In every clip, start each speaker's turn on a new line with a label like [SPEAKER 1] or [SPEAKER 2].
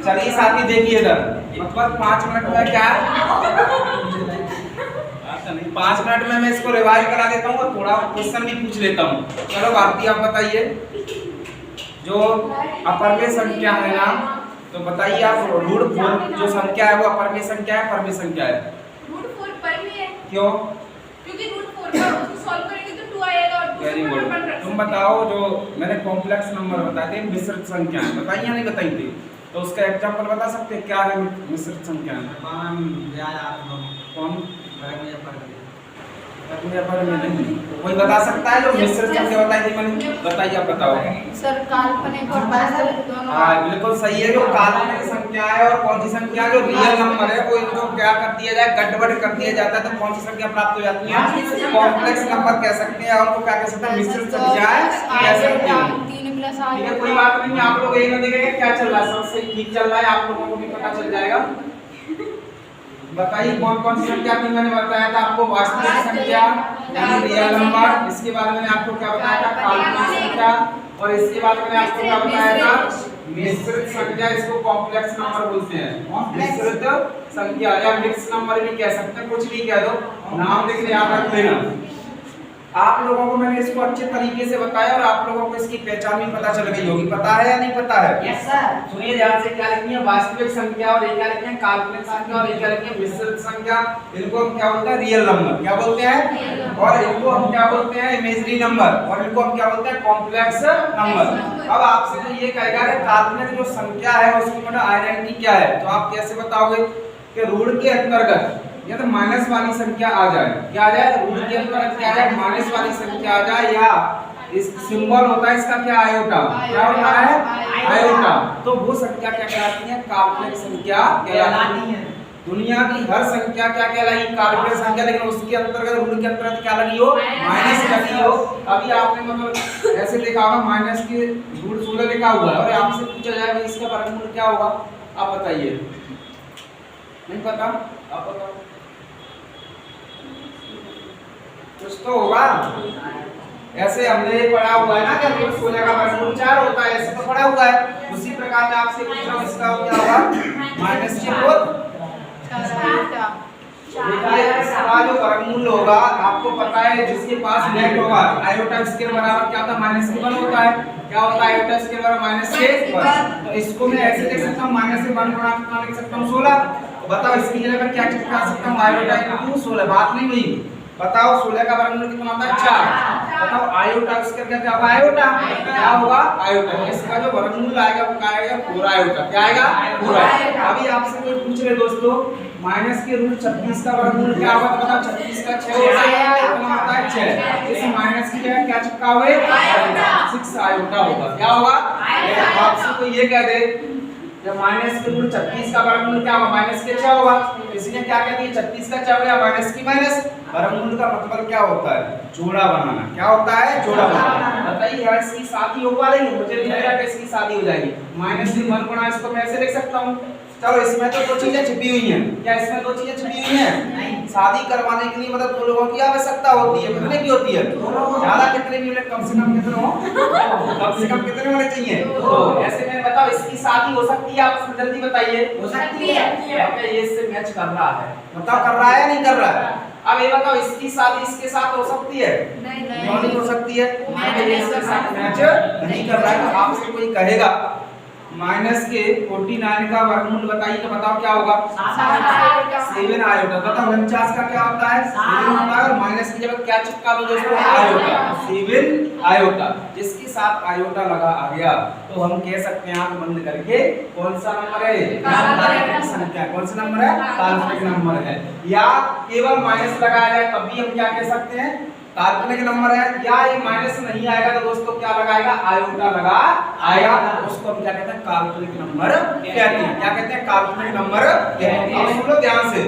[SPEAKER 1] चलिए साथी देखिए इधर, मतलब 5 मिनट में क्या नहीं 5 मिनट में मैं इसको रिवाइज करा देता हूँ और थोड़ा क्वेश्चन भी पूछ लेता हूँ। चलो भारती आप बताइए, जो अपर में संख्या है ना, तो बताइए आप रूट 4 जो संख्या है वो अपर में संख्या है, पर में संख्या है?
[SPEAKER 2] रूट 4 पर में है।
[SPEAKER 1] क्यों?
[SPEAKER 2] क्योंकि रूट 4 का उसको सॉल्व करेंगे तो 2 आएगा और
[SPEAKER 1] वेरी गुड। तुम बताओ, जो मैंने कॉम्प्लेक्स नंबर बताए थे मिश्रित संख्या है, बताइए या नहीं बताई थी? तो उसका एग्जांपल बता सकते हैं क्या है मिश्रित संख्या? कौन? पर में नहीं कोई बता सकता है जो मिश्रित संख्या बताई थी मैंने? बताइए, आप बताओ
[SPEAKER 2] सर। काल्पनिक और वास्तविक दोनों।
[SPEAKER 1] हाँ बिल्कुल सही है। जो काल्पनिक संख्या है और कौन सी संख्या जो रियल नंबर है वो इनको क्या कर दिया जाए, गड़बड़ कर दिया जाता है, तो कौन सी संख्या प्राप्त हो जाती है? कॉम्प्लेक्स नंबर कह सकते हैं, और उनको क्या कह सकते हैं? मिश्रित संख्या कह सकते हैं।
[SPEAKER 2] 3 प्लस 8।
[SPEAKER 1] ठीक है, कोई बात नहीं, आप लोग यही ना देखेंगे क्या चल रहा है, सब सही ठीक चल रहा है, आप लोगों को भी पता चल जाएगा। बताइए कौन कौन सी संख्या थी? मैंने बताया था आपको वास्तविक संख्या यानी रियल नंबर, इसके बाद मैंने आपको क्या बताया था? काल्पनिक संख्या, और इसके बाद मैंने आपको क्या बताया था? मिश्रित संख्या, इसको कॉम्प्लेक्स नंबर बोलते हैं। मिश्रित संख्या या मिक्स नंबर भी कह सकते हैं, कुछ भी कह दो, नाम लेके याद रख लेना। आप लोगों को मैंने इसको अच्छे तरीके से बताया और आप लोगों को इसकी पहचान भी पता चल गई होगी। पता है या नहीं पता है?
[SPEAKER 3] Yes sir.
[SPEAKER 1] सुनिए ध्यान से, क्या लिखनी है? वास्तविक संख्या, और एक क्या लिखनी है? काल्पनिक संख्या, और एक क्या लिखनी है? मिश्रित संख्या। इनको हम क्या बोलते हैं? Real number. क्या बोलते हैं? और इनको हम क्या बोलते हैं? Imaginary number. और इनको हम क्या बोलते हैं? Complex number. अब आपसे तो ये कहेगा कि काल्पनिक जो संख्या है उसकी मतलब आइडेंटिटी क्या है, तो आप कैसे बताओगे कि रूट के अंतर्गत या तो माइनस वाली संख्या आ जाए, क्या आ जाए? रूट के अंतर्गत क्या आ जाए? माइनस वाली संख्या आ जाए, या इस सिंबल होता है इसका क्या? आयोटा। क्या होता है? आयोटा। तो वो संख्या क्या कहलाती है? काल्पनिक संख्या कहलाती है। दुनिया की हर संख्या क्या कहलाई? काल्पनिक संख्या, लेकिन उसके अंतर्गत रूट के अंतर्गत क्या लगी हो? माइनस लगी हो। अभी आपने मतलब ऐसे देखा होगा माइनस के रूट 16 लिखा हुआ है और आपसे पूछा जाए इसका वर्गमूल क्या होगा, आप बताइए। नहीं पता? आप बताओ, कुछ तो होगा। ऐसे हमने ये पढ़ा हुआ है ना कि रूट 16 का वर्गमूल 4 होता है, ऐसे तो पढ़ा हुआ है। उसी प्रकार मैं आपसे पूछ रहा हूं इसका क्या होगा? माइनस के इसका जो वर्गमूल होगा आपको पता है, जिसके पास नेट होगा आयोटा स्क्वायर बराबर क्या होता है? माइनस के 1 होता है। क्या होता है? आयोटा स्क्वायर बराबर माइनस के 1। तो इसको मैं ऐसे लिख सकता हूं, माइनस से 1 गुणा कितना लिख सकता हूं? 16। बताओ इसकी जगह पर क्या चिपका सकता हूं? Iota into 16। बात नहीं हुई। बताओ 16 का वर्गमूल कितना होता है? 4। बताओ आयोटा स्क्वायर क्या होगा? आयोटा। क्या होगा? आयोटा। इसका जो वर्गमूल आएगा वो क्या आएगा? पूरा आयोटा। क्या आएगा? पूरा। अभी आपसे कोई पूछ रहे दोस्तों माइनस के रूट 36 का वर्गमूल क्या होगा, तो बताओ 36 का 6 होता है, कितना होता है? 6। इस माइनस की जगह क्या चिपका हुआ है? 6 आयोटा होगा। क्या होगा? आपसे तो ये कह दे जब माइनस के रूट 36 का वर्गमूल क्या होगा? माइनस के 6 होगा। इसलिए क्या कहते हैं? 36 का 6 या माइनस की माइनस। वर्गमूल का मतलब क्या होता है? जोड़ा बनाना। क्या होता है? जोड़ा बनाना। बताइए यार इसकी शादी हो पा रही है? मुझे नहीं लग रहा कि इसकी शादी हो जाएगी। माइनस से 1 गुणा इसको मैं ऐसे लिख सकता हूं। चलो इसमें तो 2 चीजें छिपी हुई हैं। क्या इसमें 2 चीजें छिपी हुई हैं? नहीं। शादी करवाने के लिए मतलब 2 लोगों की आवश्यकता होती है। कितने की होती है? ज्यादा कितने की? कम से कम कितने हो? कम से कम कितने होने चाहिए? 2। ऐसे में बताओ इसकी शादी हो सकती है? आप जल्दी बताइए। हो सकती है। अब ये इससे मैच कर रहा है, बताओ कर रहा है या नहीं कर रहा है? अब ये बताओ इसकी शादी इसके साथ हो सकती है? नहीं हो सकती है। इसके साथ मैच नहीं कर रहा है। तो आपसे कोई कहेगा माइनस के 49 का वर्गमूल बताइए, तो बताओ क्या होगा? 7 आयोटा। बताओ 49 का क्या होता है? 7 होता है। और माइनस की जगह क्या चिपका दो दोस्तों? आयोटा। 7 आयोटा। जिसके साथ आयोटा लगा आ गया तो हम कह सकते हैं आंख बंद करके कौन सा नंबर है? काल्पनिक संख्या। कौन सा नंबर है? काल्पनिक नंबर है। या केवल माइनस लगाया जाए तब भी हम क्या कह सकते हैं? काल्पनिक नंबर है। या ये माइनस नहीं आएगा तो दोस्तों क्या लगाएगा? आयोटा लगा आएगा। उसको हम क्या कहते हैं? काल्पनिक नंबर कहते हैं। क्या कहते हैं? काल्पनिक नंबर कहते हैं। अब सुनो ध्यान से,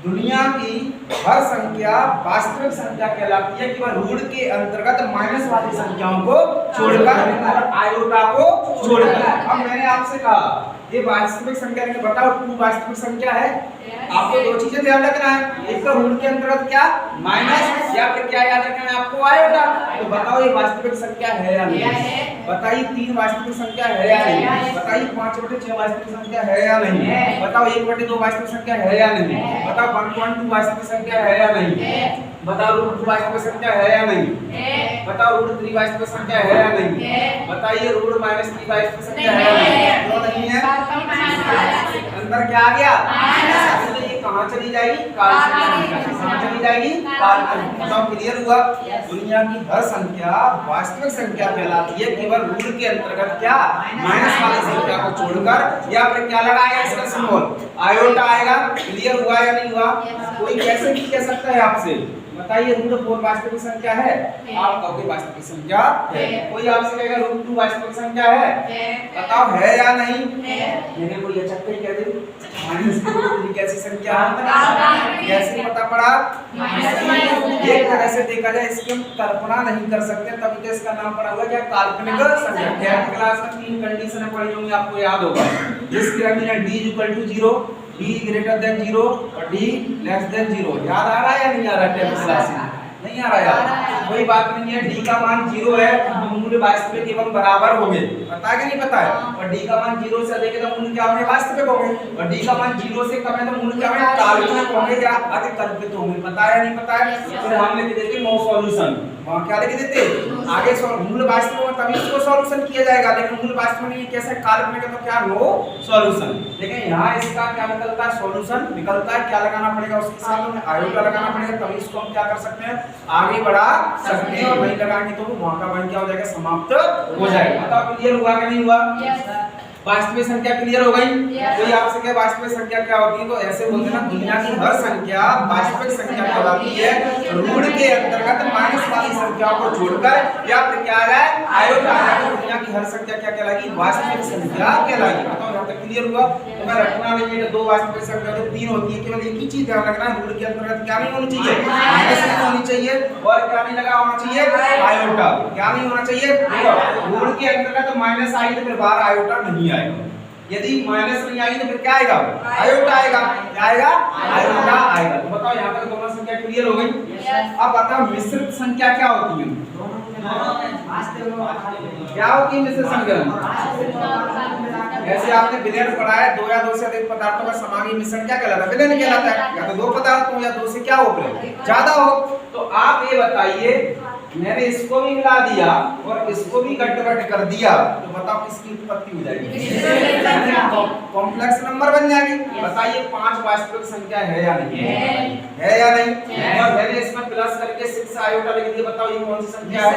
[SPEAKER 1] दुनिया की हर संख्या वास्तविक संख्या कहलाती है कि वह रूट के अंतर्गत माइनस वाली संख्याओं को छोड़कर और आयोटा को छोड़कर। अब मैंने आपसे कहा ये वास्तविक संख्या है, बताओ 2 वास्तविक संख्या है। आपको दो चीजें ध्यान रखना है, एक तो रूट के अंतर्गत क्या माइनस, या फिर क्या याद रखना है आपको आयोटा। तो बताओ ये वास्तविक संख्या है या नहीं, बताइए 3 वास्तविक संख्या है या नहीं, बताइए 5/6 वास्तविक संख्या है या नहीं, बताओ 1/2 वास्तविक संख्या है या नहीं, बताओ 1.2 वास्तविक संख्या है या नहीं, बताओ √2 वास्तविक संख्या है या नहीं, बताओ √3 वास्तविक संख्या है या नहीं, बताइए √-3 वास्तविक संख्या है या नहीं, क्यों नहीं है? अंदर क्या आ गया? तो ये कहाँ चली जाएगी? काल्पनिक संख्या। कहाँ चली जाएगी? काल्पनिक। बताओ क्लियर हुआ? दुनिया की हर संख्या वास्तविक संख्या कहलाती है, केवल रूट के अंतर्गत क्या माइनस वाली संख्या को छोड़कर, या फिर क्या लगाएगा इसका सिंबल आयोटा आएगा। क्लियर हुआ या नहीं हुआ? कोई कैसे भी कह सकता है आपसे, बताइए √4 वास्तविक संख्या है, आप कहोगे वास्तविक संख्या है। कोई आपसे कहेगा √2 वास्तविक संख्या है, बताओ है या नहीं? मैंने कोई अच्छा कह दे -√3 कैसी संख्या है, कैसे पता पड़ा? एक तरह से देखा जाए इसकी हम कल्पना नहीं कर सकते, तभी तो इसका नाम पड़ा हुआ क्या काल्पनिक संख्या। 10th क्लास में 3 कंडीशन पढ़ी होंगी, आपको याद होगा। जिसकी D = 0, D > 0 और D < 0। याद आ रहा है या नहीं आ रहा है? 10th क्लास में नहीं आ रहा यार, कोई बात नहीं है। D का मान 0 है तो मूल्य वास्तविक एवं बराबर होंगे, पता है कि नहीं पता है? और D का मान 0 से अधिक है तो मूल्य क्या होंगे? वास्तविक होंगे। और D का मान 0 से कम है तो मूल्य क्या होंगे? काल्पनिक होंगे या अधिक कल्पित होंगे, पता है या नहीं पता है? फिर हम लिख देते नो सॉल्यूशन, वहां क्या लिख देते आगे मूल्य वास्तविक होगा तभी इसको सॉल्यूशन किया जाएगा, लेकिन मूल्य वास्तविक नहीं कैसे काल्पनिक है तो क्या नो सॉल्यूशन। लेकिन यहाँ इसका क्या निकलता है? सॉल्यूशन निकलता है। क्या लगाना पड़ेगा उसके साथ? हमें आयोटा लगाना पड़ेगा, तभी इसको हम क्या कर सकते हैं? आगे बढ़ा सकते हैं। और वही लगाएंगे तो वहां का वही क्या हो जाएगा? समाप्त हो जाएगा। बताओ क्लियर हुआ कि नहीं हुआ? वास्तविक संख्या क्लियर हो गई? कोई आपसे कहे वास्तविक संख्या क्या होती है, तो ऐसे बोलते ना दुनिया की हर संख्या वास्तविक संख्या कहलाती है, रूट के अंतर्गत माइनस वाली संख्याओं को छोड़कर, या फिर क्या है आयोटा आ जाए, दुनिया की हर संख्या क्या कहलाएगी? वास्तविक संख्या कहलाएगी। बताओ यहाँ तक क्लियर हुआ? तो मैं रखना नहीं है 2 वास्तविक संख्या जो 3 होती है, केवल एक ही चीज ध्यान रखना है, रूट के अंतर्गत क्या नहीं होनी चाहिए? माइनस नहीं होनी चाहिए, और क्या नहीं लगा होना चाहिए? आयोटा। क्या नहीं होना चाहिए? रूट के अंतर्गत माइनस आई तो फिर बाहर आयोटा नहीं आएगा। यदि माइनस नहीं आई तो फिर क्या आएगा? आयोटा आएगा। क्या आएगा? आयोटा आएगा। तो बताओ यहाँ तक दोनों संख्या क्लियर हो गई। अब बताओ मिश्रित संख्या क्या होती है? क्या होती है मिश्रित संख्या? जैसे आपने विलयन पढ़ा है, 2 या 2 से अधिक पदार्थों का समांगी मिश्रण क्या कहलाता है? विलयन कहलाता है। या तो 2 पदार्थ हो या 2 से क्या हो ज्यादा हो। तो आप ये बताइए, मैंने इसको भी मिला दिया और इसको भी गट कर दिया, तो बताओ किसकी उत्पत्ति हो जाएगी? कॉम्प्लेक्स नंबर बन जाएगी। बताइए 5 वास्तविक संख्या है या नहीं? है या नहीं? और मैंने इसमें प्लस करके 6 आयोटा लिख दिया, बताओ ये कौन सी संख्या है?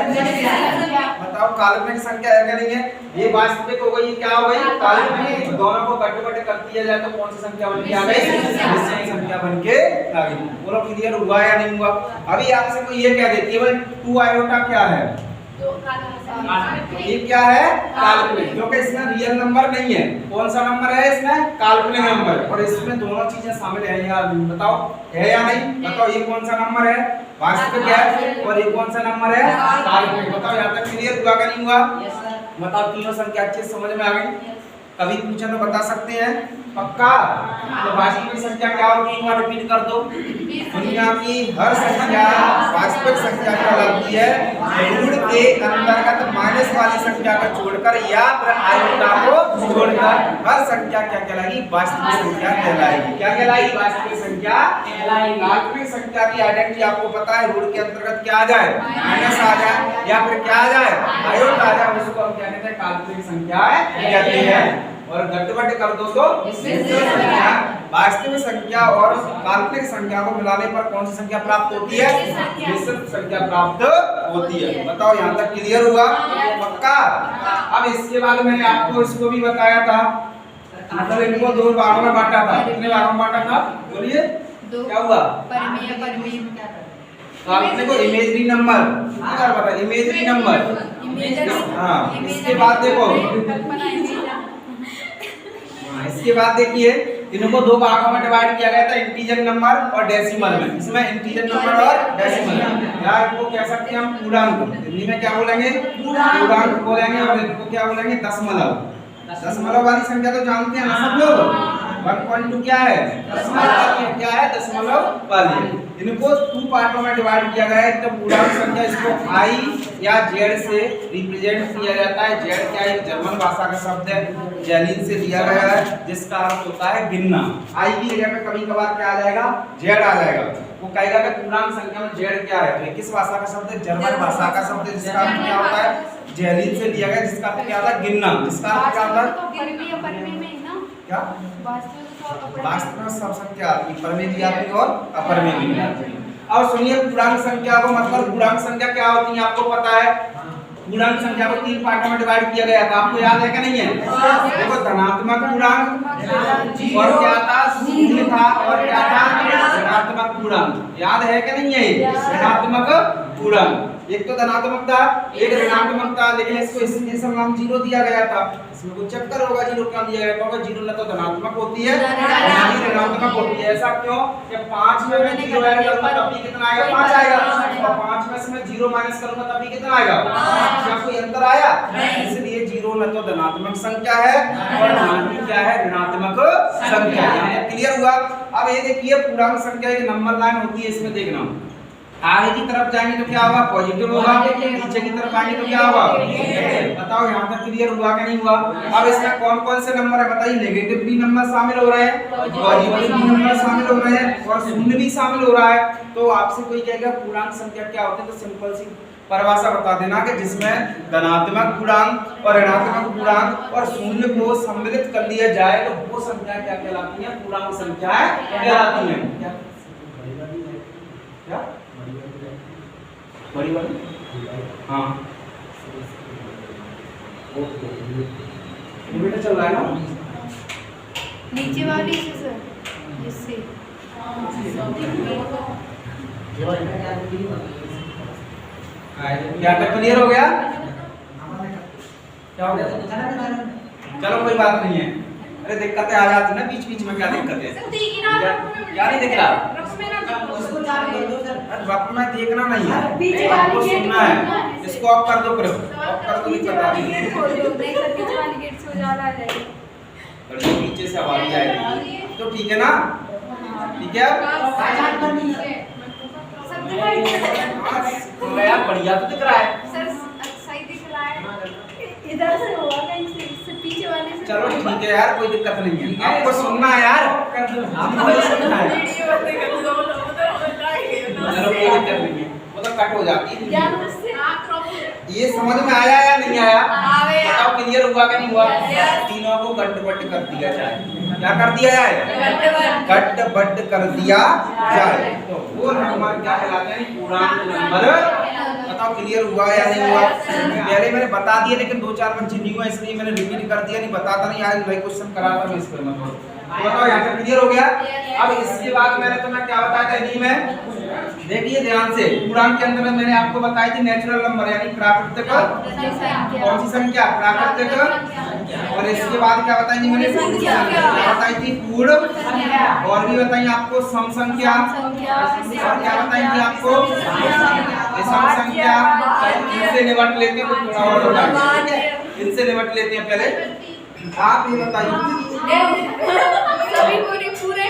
[SPEAKER 1] बताओ काल्पनिक संख्या है क्या नहीं है? ये वास्तविक हो गई, क्या हो गई? काल्पनिक। दोनों को गट कर दिया जाए तो कौन सी संख्या बन के आ गई? निश्चयी संख्या बन के आ गई। बोलो क्लियर हुआ या नहीं हुआ? अभी आपसे कोई ये कह दे केवल 2 आयोटा क्या है? ये क्या है? काल्पनिक, क्योंकि इसमें रियल नंबर नहीं है। कौन सा नंबर है इसमें? काल्पनिक नंबर। और इसमें दोनों चीजें शामिल है या नहीं? बताओ है या नहीं? बताओ ये कौन सा नंबर है? वास्तविक है। और ये कौन सा नंबर है? काल्पनिक। बताओ यहाँ तक क्लियर हुआ कि नहीं हुआ? बताओ तीनों संख्या अच्छे समझ में आ गई? कभी पूछे तो बता सकते हैं पक्का? तो वास्तविक संख्या क्या होगी? एक बार रिपीट कर दो। दुनिया की हर संख्या वास्तविक संख्या कहलाती है, रूट के अंतर्गत माइनस वाली संख्या को छोड़कर या फिर आयोटा को छोड़कर हर संख्या क्या कहलाएगी? वास्तविक संख्या कहलाएगी। क्या कहलाएगी? वास्तविक संख्या कहलाएगी। काल्पनिक संख्या की आइडेंटिटी आपको पता है, रूट के अंतर्गत क्या आ जाए? माइनस आ जाए या फिर क्या आ जाए? आयोटा आ जाए, उसको हम क्या कहते हैं? काल्पनिक संख्या कहते हैं। और गटवट कर दो तो संख्या। वास्तविक संख्या और काल्पनिक संख्या को मिलाने पर कौन सी संख्या प्राप्त होती है? मिश्रित संख्या प्राप्त होती है। बताओ यहाँ तक क्लियर हुआ? पक्का? अब इसके बाद मैंने आपको इसको भी बताया था, मतलब इनको 2 भागों में बांटा था। कितने भागों में बांटा था? बोलिए क्या हुआ? काल्पनिक को इमेजरी नंबर, क्या पता? Imagery number. हाँ, इसके बाद देखो, इसके बाद देखिए इनको 2 भागों में डिवाइड किया गया था, इंटीजर नंबर और डेसिमल में। इसमें इंटीजर नंबर और डेसिमल, या इनको कह सकते हैं हम पूर्णांक। हिंदी में क्या बोलेंगे? पूर्णांक बोलेंगे। और इनको क्या बोलेंगे? दशमलव। दशमलव वाली संख्या तो जानते हैं ना सब लोग। 1.2 क्या है? दशमलव। क्या है? दशमलव वाली। इनको 2 पार्टों में डिवाइड किया गया है। तो पूर्णांक संख्या इसको i या z से रिप्रेजेंट किया जाता है। z क्या है? एक जर्मन भाषा का शब्द है, जेलिन से लिया गया है, जिसका अर्थ होता है गिनना। i की जगह पे कभी कभार क्या आ जाएगा? z आ जाएगा। वो कहेगा कि पूर्णांक संख्या में z क्या है? तो किस भाषा का शब्द है? जर्मन भाषा का शब्द है, जिसका अर्थ क्या होता है? जेलिन से लिया गया, जिसका अर्थ क्या होता है? गिनना। जिसका अर्थ क्या होता है? क्या? वास्तव सब संख्या आती है, पर में भी आती है और अपर में भी आती है। और सुनिए, पूर्णांक संख्या को मतलब पूर्णांक संख्या क्या होती है आपको पता है? पूर्णांक संख्या को 3 पार्टों में डिवाइड किया गया था, आपको याद है क्या नहीं है? देखो, धनात्मक पूर्णांक और क्या था? शून्य था और क्या था? ऋणात्मक पूर्णांक। याद है क्या नहीं है? ऋणात्मक पूर्णांक। एक तो धनात्मक था, एक ऋणात्मक था, लेकिन इसको इसमें नाम 0 दिया गया था। इसमें कुछ चक्कर होगा, 0 क्यों दिया गया? क्योंकि 0 ना तो धनात्मक होती है ना ही ऋणात्मक होती है। ऐसा क्यों? कि 5 में मैं 0 ऐड करूंगा तब भी कितना आएगा? 5 आएगा। और 5 में से मैं 0 माइनस करूंगा तब भी कितना आएगा? 5। क्या कोई अंतर आया? इसलिए 0 ना तो धनात्मक संख्या है और ना ही क्या है? ऋणात्मक संख्या है। क्लियर हुआ? अब ये देखिए, पूर्णांक संख्या की नंबर लाइन होती है, इसमें देखना। आगे की तरफ जाएंगे तो क्या होगा? पॉजिटिव होगा। नीचे की तरफ आएंगे तो क्या होगा? बताओ यहाँ तक क्लियर हुआ कि नहीं हुआ? अब इसमें कौन कौन से नंबर है बताइए? नेगेटिव भी नंबर शामिल हो रहे हैं, पॉजिटिव भी नंबर शामिल हो रहे हैं और शून्य भी शामिल हो रहा है। तो आपसे कोई कहेगा पूर्णांक संख्या क्या होती है, तो सिंपल सी परिभाषा बता देना कि जिसमें धनात्मक पूर्णांक और ऋणात्मक पूर्णांक और शून्य को सम्मिलित कर लिया जाए तो वो संख्या क्या कहलाती है? पूर्णांक संख्याएं कहलाती हैं। क्या? बड़ी वाली? हाँ, बेटा चल रहा है ना?
[SPEAKER 3] नीचे वाली से सर, जिससे
[SPEAKER 1] क्या क्लियर हो गया? क्या हो गया? चलो कोई बात नहीं है। अरे दिक्कतें आ जाती ना बीच बीच में, क्या दिक्कत है? क्या नहीं दिख रहा? रफ में देखना नहीं है, आपको सुनना है। इसको ऑफ कर दो, ऑफ कर दो, नहीं पता नहीं पीछे से आवाज आएगी तो ठीक है ना? ठीक है, यार बढ़िया तो दिख रहा है।
[SPEAKER 3] इधर से होगा कहीं से, इससे पीछे वाले से।
[SPEAKER 1] चलो ठीक है यार, कोई दिक्कत नहीं है। आपको सुनना है यार, आपको सुनना है। चलो कोई दिक्कत नहीं है, वो तो कट हो जाती है। ये समझ में आया या नहीं आया? बताओ क्लियर हुआ कि नहीं हुआ? तीनों को गट्ट-बट्ट कर दिया जाए। क्या कर दिया जाए? गट्ट-बट्ट कर दिया जाए तो वो नंबर क्या कहलाते हैं? पूर्णांक नंबर। बताओ क्लियर हुआ या नहीं हुआ? पहले मैंने बता दिया, लेकिन 2-4 बच्चे नहीं हुआ, इसलिए मैंने रिपीट कर दिया। नहीं बताता नहीं, आज नए क्वेश्चन कराता मैं इसको मतलब। बताओ यहाँ तक क्लियर हो गया? अब इसके बाद मैंने तुम्हें क्या बताया था इन्हीं में? देखिए ध्यान से, पूर्णांक के अंदर मैंने आपको बताई थी नेचुरल नंबर यानी प्राकृतिक। कौन सी संख्या? प्राकृतिक। और इसके बाद क्या बताई थी मैंने? बताई थी पूर्ण, और भी बताई आपको सम संख्या, और क्या बताई थी आपको? सम संख्या। इनसे निपट लेते हैं तो थोड़ा और होगा, इनसे निपट लेते हैं पहले। आप ये बताइए
[SPEAKER 2] सभी पूरी पूरे